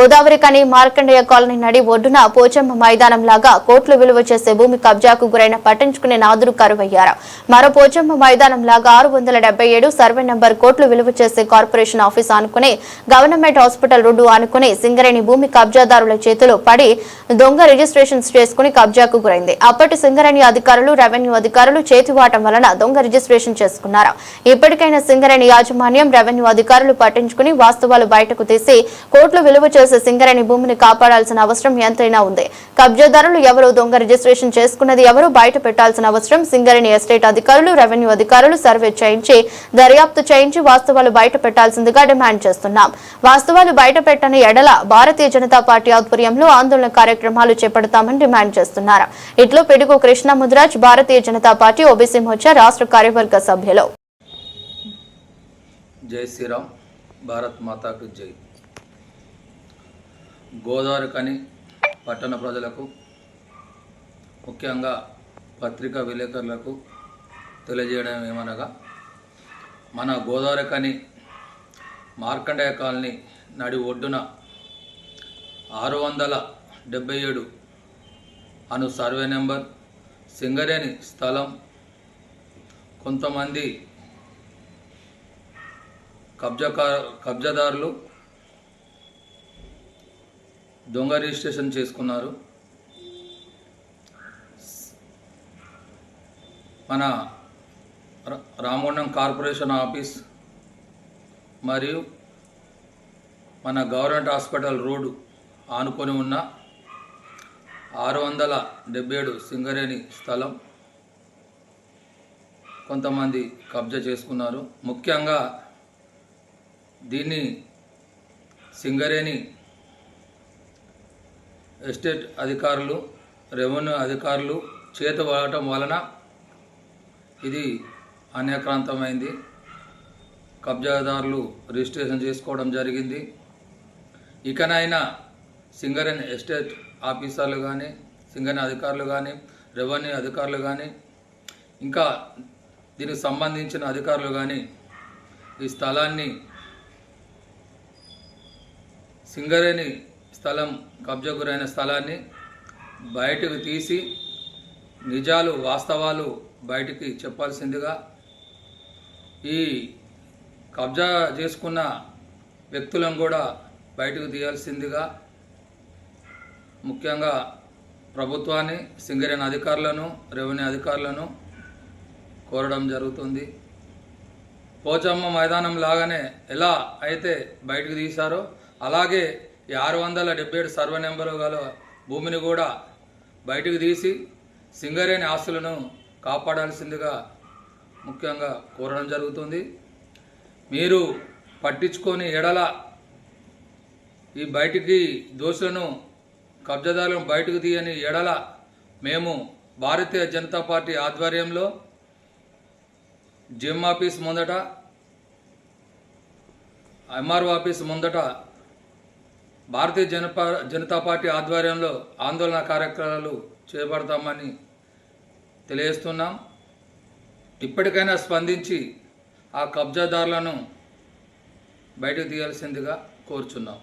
గోదావరి కని మార్కండేయ కాలనీ నడి ఒడ్డున పోచమ్మ మైదానం లాగా కోట్లు విలువ చేసే భూమి కబ్జాకు గురైన పట్టించుకునే నాదురు కరువయ్యారు. మరో పోచమ్మ మైదానం లాగా 677 సర్వే నంబర్ కోట్లు విలువ చేసే కార్పొరేషన్ ఆఫీస్ ఆనుకుని గవర్నమెంట్ హాస్పిటల్ రోడ్డు ఆనుకుని సింగరేణి భూమి కబ్జాదారుల చేతిలో పడి దొంగ రిజిస్ట్రేషన్స్ చేసుకుని కబ్జాకు గురైంది. అప్పటి సింగరేణి అధికారులు రెవెన్యూ అధికారులు చేతివాటం వలన దొంగ రిజిస్ట్రేషన్ చేసుకున్నారు. ఇప్పటికైనా సింగరేణి యాజమాన్యం రెవెన్యూ అధికారులు పట్టించుకుని వాస్తవాలు బయటకు తీసి కోట్లు విలువ చేసే సింగరేణి భూమిని కాపాడాల్సిన అవసరం ఎంతైనా ఉంది. కబ్జాదారులు ఎవరు, దొంగ రిజిస్ట్రేషన్ చేసుకున్నది ఎవరు బయట పెట్టాల్సిన అవసరం. సింగరేణి ఎస్టేట్ అధికారులు రెవెన్యూ అధికారులు సర్వే చేయించి దర్యాప్తు చేయించి వాస్తవాలు బయట పెట్టాల్సిందిగా డిమాండ్ చేస్తున్నాం. వాస్తవాలు బయట పెట్టని ఎడల భారతీయ జనతా పార్టీ ఆధ్వర్యంలో ఆందోళన కార్యక్రమాలు చేపడతామని డిమాండ్ చేస్తున్నారు. ఇట్లో పిడుగు కృష్ణముద్రాజ్, భారతీయ జనతా పార్టీ ఓబీసీ మోర్చా రాష్ట్ర కార్యవర్గ సభ్యులు. జై శ్రీరామ్, భారత్ మాతాకు జై. గోదావరి కని పట్టణ ప్రజలకు, ముఖ్యంగా పత్రికా విలేకరులకు తెలియజేయడం ఏమనగా, మన గోదావరి కని మార్కండేయ కాలనీ నడి ఒడ్డున 677 అను సర్వే నెంబర్ సింగరేణి స్థలం కొంతమంది కబ్జాదారులు దొంగ రిజిస్ట్రేషన్ చేసుకున్నారు. మన రామగుండం కార్పొరేషన్ ఆఫీస్ మరియు మన గవర్నమెంట్ హాస్పిటల్ రోడ్డు ఆనుకొని ఉన్న 677 సింగరేణి స్థలం కొంతమంది కబ్జా చేసుకున్నారు. ముఖ్యంగా దీన్ని సింగరేణి ఎస్టేట్ అధికారులు రెవెన్యూ అధికారులు చేతవాడటం వలన ఇది అన్యాక్రాంతమైంది. కబ్జాదారులు రిజిస్ట్రేషన్ చేసుకోవడం జరిగింది. ఇకనైనా సింగరేణి ఎస్టేట్ ఆఫీసర్లు కానీ, సింగరేణి అధికారులు కానీ, రెవెన్యూ అధికారులు కానీ, ఇంకా దీనికి సంబంధించిన అధికారులు కానీ ఈ స్థలాన్ని, సింగరేణి స్థలం కబ్జా గురైన స్థలాన్ని బయటకు తీసి నిజాలు వాస్తవాలు బయటికి చెప్పాల్సిందిగా, ఈ కబ్జా చేసుకున్న వ్యక్తులను కూడా బయటకు తీయాల్సిందిగా ముఖ్యంగా ప్రభుత్వాన్ని, సింగరేణి అధికారులను, రెవెన్యూ అధికారులను కోరడం జరుగుతుంది. పోచమ్మ మైదానం లాగానే ఎలా అయితే బయటకు తీశారో అలాగే ఈ 677 సర్వే నెంబరు గల భూమిని కూడా బయటకు తీసి సింగరేణి ఆస్తులను కాపాడాల్సిందిగా ముఖ్యంగా కోరడం జరుగుతుంది. మీరు పట్టించుకొని ఎడల ఈ బయటికి దోషులను, కబ్జాదారులను బయటకు తీయని ఎడల మేము భారతీయ జనతా పార్టీ ఆధ్వర్యంలో జిమ్ ఆఫీస్ ముందట, ఎంఆర్ఓ ఆఫీస్ ముందట భారతీయ జనతా పార్టీ ఆధ్వర్యంలో ఆందోళన కార్యక్రమాలు చేపడతామని తెలియజేస్తున్నాం. ఇప్పటికైనా స్పందించి ఆ కబ్జాదారులను బయటకు తీయాల్సిందిగా కోరుచున్నాం.